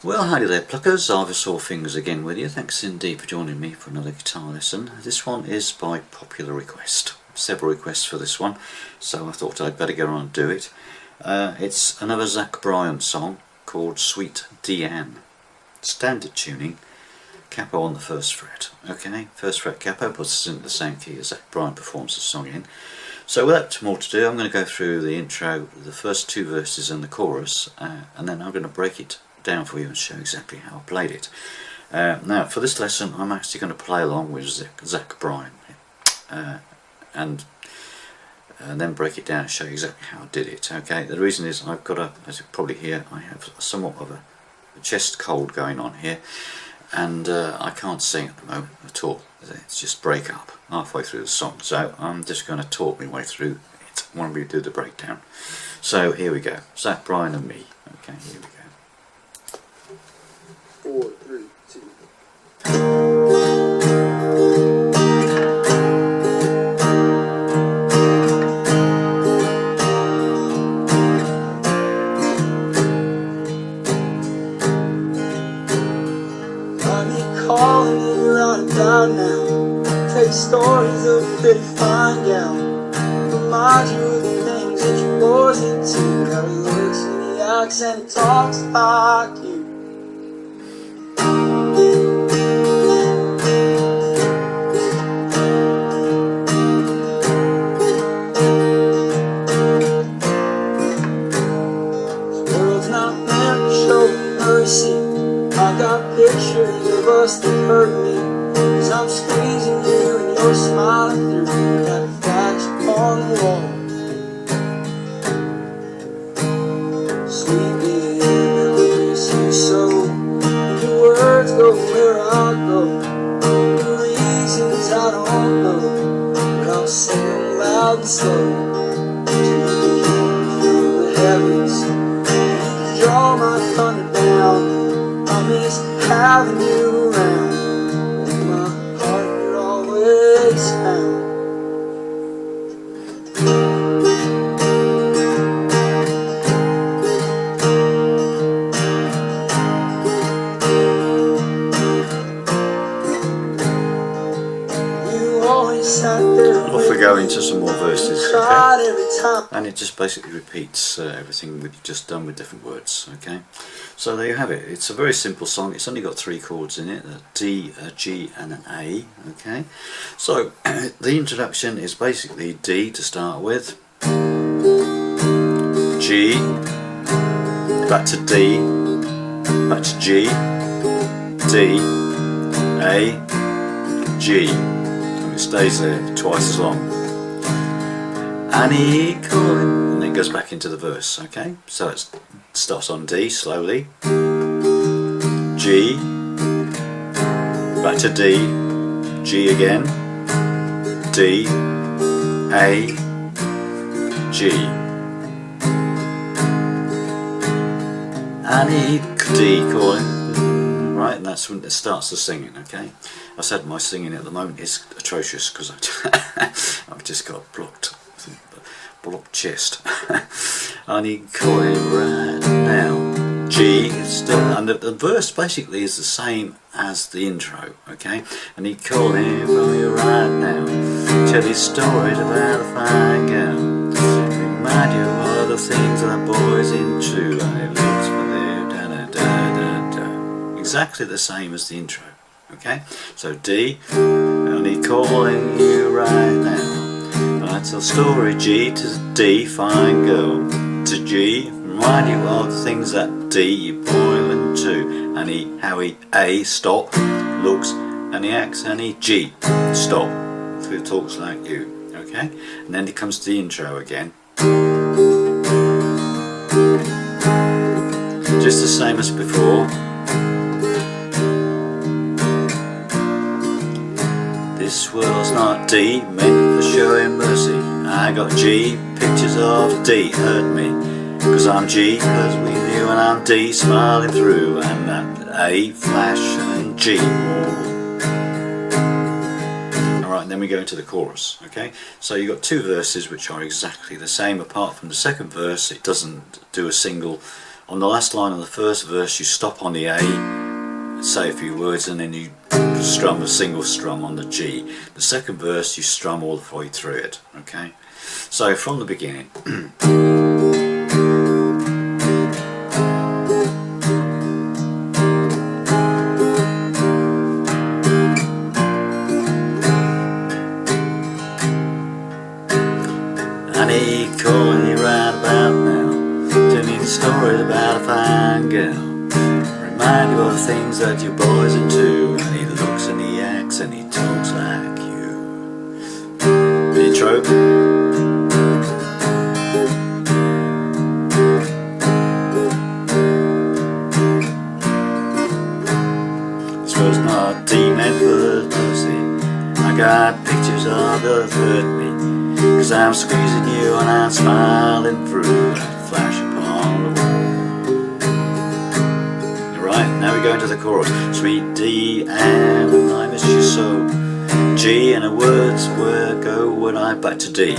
Well, howdy there pluckers, Arvis All Fingers again with you. Thanks indeed for joining me for another guitar lesson. This one is by popular request. Several requests for this one, so I thought I'd better go on and do it. It's another Bryan song called Sweet DeAnn. Standard tuning, capo on the first fret. Okay, first fret capo puts us into the same key as Bryan performs the song in. So without more to do, I'm going to go through the intro, the first two verses and the chorus, and then I'm going to break it down for you and show exactly how I played it. Now for this lesson I'm actually going to play along with Bryan and then break it down and show you exactly how I did it. Okay, the reason is I've got as you probably hear, I have somewhat of a chest cold going on here, and I can't sing at the moment at all. It's just break up halfway through the song, so I'm just going to talk my way through it when we do the breakdown. So here we go, Bryan and me. Okay, here we go. 4, 3, 2. Calling you right about now. Take stories of a pretty fine gal. Remind you of the things that you boys into. How he looks and he acts and he talks like you. This world's not meant to show mercy. I got pictures of us that hurt me, 'cause I'm squeezing you and you're smiling through that flash on the wall. Sweet DeAnn, I miss you so, and your words go where I go. The reasons I don't know, but I'll sing them loud and slow. To you from the heavens, you draw my thunder down. I miss having you around. In my heart you're always found. You always sat there. Off we go into some more verses, Cried every time. and it just basically repeats everything we've just done with different words. Okay, so there you have it. It's a very simple song. It's only got 3 chords in it: a D, a G and an A. Okay, so the introduction is basically D to start with, G, back to D, back to G, D, A, G, and it stays there twice as long. And he calling, and then goes back into the verse. Okay, so it starts on D slowly, G, back to D, G again, D, A, G, and he D calling, right, and that's when it starts the singing. Okay, I said my singing at the moment is atrocious because I've just got blocked chest. And he calling right now, G, and the verse basically is the same as the intro. Okay, and he calling from you right now, tell his story about a fine girl, remind you of all the things that boys into, like it looks for there, da da da da da. Exactly the same as the intro. Okay, so D, and he calling you right now. I tell story G to D, fine girl, to G, remind you of the things that D you boiling to, and he, how he A, stop, looks, and he acts, and he G, stop, so he talks like you. Okay, and then he comes to the intro again, just the same as before. This world's not D, meant for showing mercy. I got G, pictures of D hurt me, 'cause I'm G, 'cause we knew, and I'm D, smiling through, and that A, flash, and G. Alright, then we go into the chorus. Okay, so you've got 2 verses which are exactly the same, apart from the second verse. It doesn't do a single On the last line of the first verse you stop on the A, say a few words, and then you strum a single strum on the G. The second verse you strum all the way through it. Okay, so from the beginning. And he calling you right about now, telling stories about a fine girl. Remind you of the things that your boy's into, and he looks and he acts and he talks like you. Intro. This was not D meant for pussy. I got pictures of the hurt me, 'cause I'm squeezing you and I'm smiling through that flash upon the wall. Right, now we go into the chorus. Sweet DeAnn, I miss you so. G and the words were go when I back to D.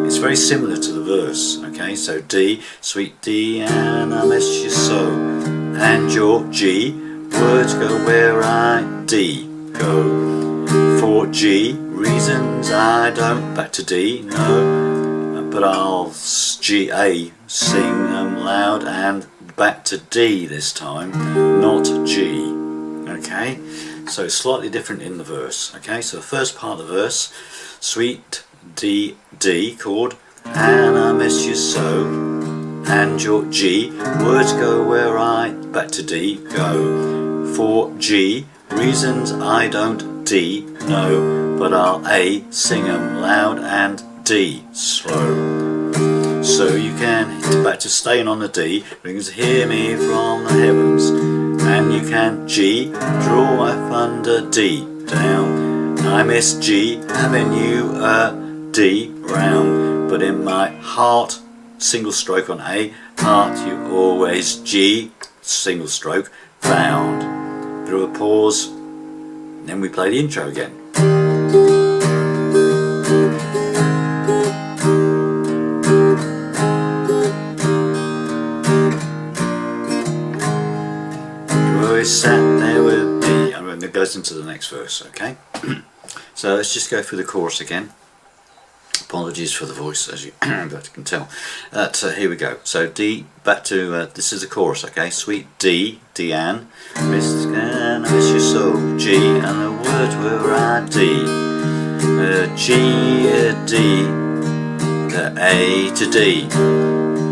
It's very similar to the verse. Okay, so D, sweet DeAnn, I miss you so. And your G, words go where I D go. For G, reasons I don't back to D, no, but I'll G A, sing them loud and back to D this time, not G. Okay, so it's slightly different in the verse. Okay, so the first part of the verse, sweet D chord, and I miss you so, and your G, words go where I back to D go. For G, reasons I don't D, no, but I'll A, sing them loud and D slow. So you can, back to staying on the D, brings hear me from the heavens, and you can G, draw my thunder D down. I miss G, having you a D round, but in my heart, single stroke on A, heart you always G, single stroke, found. Through a pause, then we play the intro again. Sat there with me, and then it goes into the next verse. Okay, so let's just go through the chorus again. Apologies for the voice, as you can tell. Here we go. So D, back to this is the chorus. Okay, sweet DeAnn, miss you so. G and the words were I D, G D, the A to D.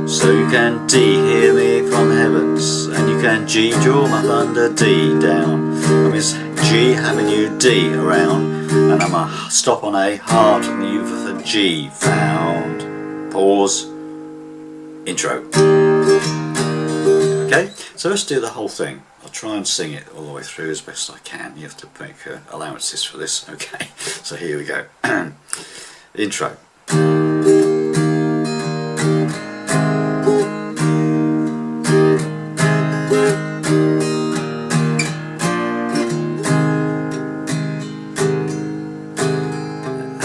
So you can D, hear me from heavens, and you can G, draw my thunder D down. I miss G, having you D around, and I'm a stop on A, heart, and you for G found. Pause. Intro. Okay, so let's do the whole thing. I'll try and sing it all the way through as best I can. You have to make allowances for this. Okay, so here we go. Intro.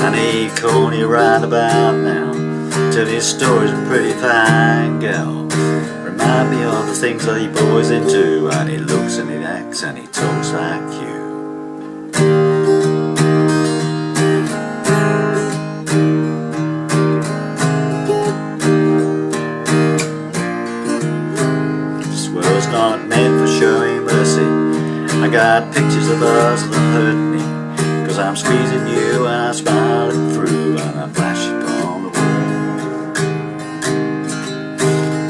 And he calling you right about now, tell his stories, a pretty fine girl. Remind me of the things that he boys into, and he looks and he acts and he talks like you. This world's not meant for showing mercy. I got pictures of us that hurt me, 'cause I'm squeezing you and I'm smiling through, and I flash upon the wall.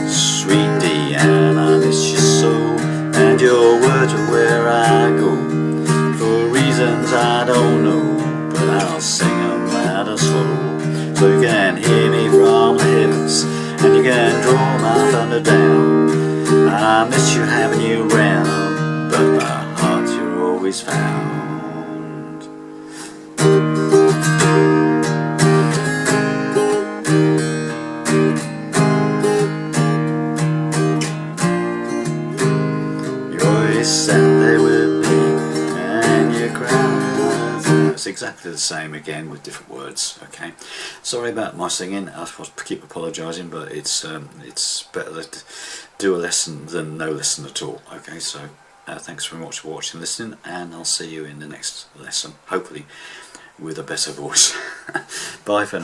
Sweet DeAnn, I miss you so, and your words are where I go. For reasons I don't know, but I'll sing them loud and slow. So you can hear me from the heavens, and you can draw my thunder down. I miss you having you round, but my heart you're always found. You always sat there with me, and you cried as I it's exactly the same again with different words. Okay, sorry about my singing. I keep apologising, but it's better to do a lesson than no lesson at all. Okay, so thanks very much for watching, listening, and I'll see you in the next lesson, hopefully with a better voice. Bye for now.